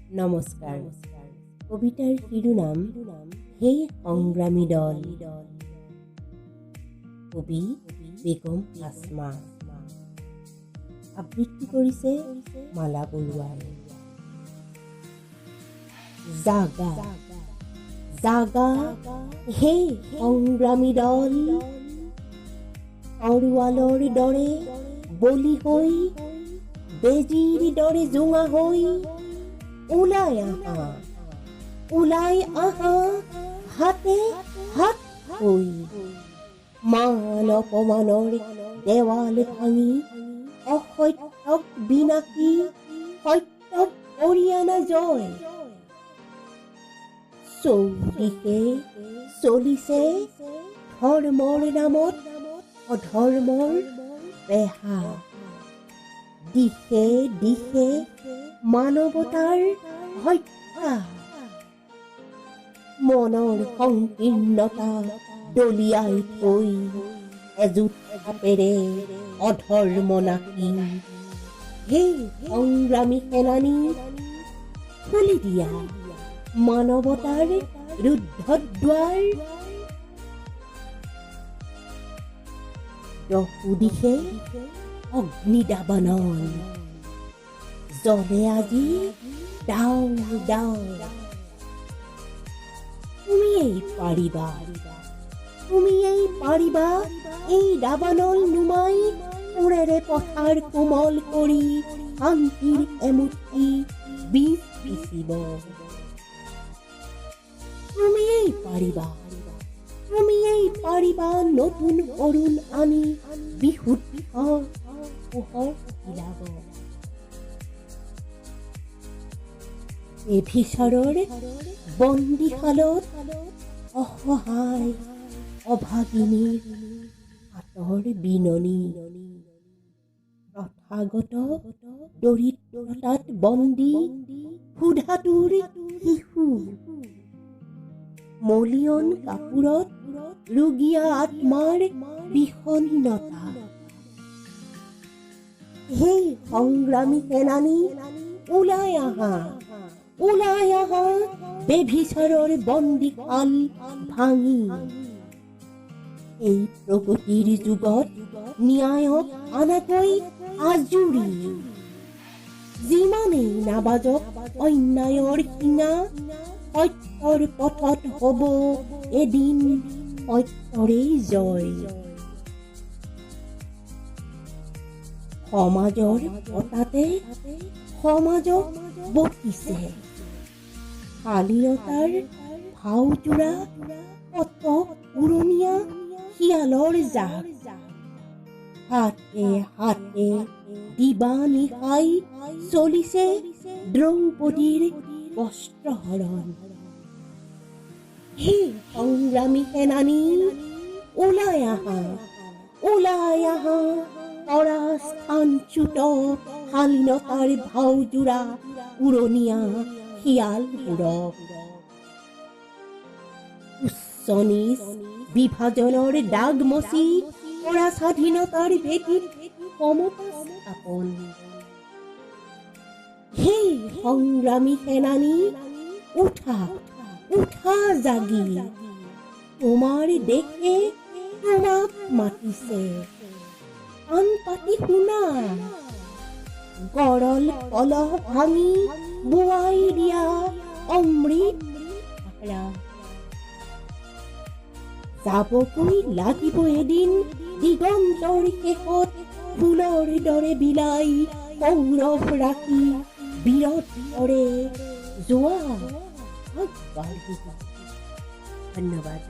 নমস্কাৰ। কবিতাৰ শিৰোনাম হে সংগ্ৰামী দল। কবি বেগম আসমা। আবৃত্তি কৰিছে মালা বৰুৱাই। জাগা জাগা হে সংগ্ৰামী দল, তৰোৱালৰ দৰে বলি হৈ, বেজীৰ দৰে জোঙা হৈ, ওলাই আহা হাতে হাত হৈ, মান অপমানৰ দেৱাল ভাঙি, অসত্যক বিনাশী সত্যক অৰিয়ানা জয়। চৌদিশে চলিছে ধৰ্মৰ নামত অধৰ্মৰ পেহা, দিশে দিশে মানৱতাৰ হত্যা, মনৰ সংকীৰ্ণতা দলিয়াই থৈ, এজুত হাতেৰে অধৰ্ম নাকি। হে সংগ্ৰামী সেনানী, খুলি দিয়া মানৱতাৰ ৰুদ্ধদ্বাৰ। দহোদিশে অগ্নিদাবানল, জ্বলে আজি ডাও ডাও। তুমিয়েই পাৰিবা এই দাবানল নুমাই, ওৰেৰে পথাৰ কোমল কৰি শান্তিৰ এমুঠি বীজ সিঁচিব। তুমিয়েই পাৰিবা নতুন অৰুণ আনি বিশুদ্ধ পোহৰ বিলাব। এভিচাৰৰ বন্দীশালত অসহায় অভাগিনীৰ হাতৰ বিননি, প্ৰথাগত দৰিদ্ৰতাত বন্দী ক্ষুধাতুৰ শিশু, মলিয়ন কাপোৰত ৰুগীয়া আত্মাৰ বিষণ্ণতা। হে সংগ্ৰামী সেনানী, ওলাই আহা বেভিচাৰৰ বন্দীশাল ভাঙি। এই প্ৰগতিৰ যুগত ন্যায়ক আনাকৈ আজুৰি, যিমানেই নাবাজক অন্যায়ৰ শিঙা, সত্যৰ পথত হ'ব এদিন সত্যৰেই জয়। সমাজৰ পতাতে সমাজক বকিছে, শালীনতাৰ ভাওজোৰা কত উৰণীয়া শিয়ালৰ জাক। হাতে হাতে দিবা নিশাই চলিছে দ্ৰৌপদীৰ বস্ত্ৰহৰণ। হে সংগ্ৰামী সেনানী, ওলাই আহা পৰাস্থানচ্যুত শালীনতাৰ ভাওজোৰা উৰণীয়া শিয়ালবোৰক। উচ্চ নিচ বিভাজনৰ দাগ মচি কৰা স্বাধীনতাৰ ভেটিত সমতা স্থাপন। হে সংগ্ৰামী সেনানী, উঠা জাগি, তোমাৰ দেশে তোমাক মাতিছে। কাণ পাতি শুনা, গৰল কলহ ভাঙি বোৱাই দিয়া অমৃত ধাৰা। যাবকৈ লাগিব এদিন দিগন্তৰ শেষত ফুলৰ দৰে বিলাই, সৌৰভ ৰাখি বীৰত দৰে যোৱা আগবাঢ়িবা। ধন্যবাদ।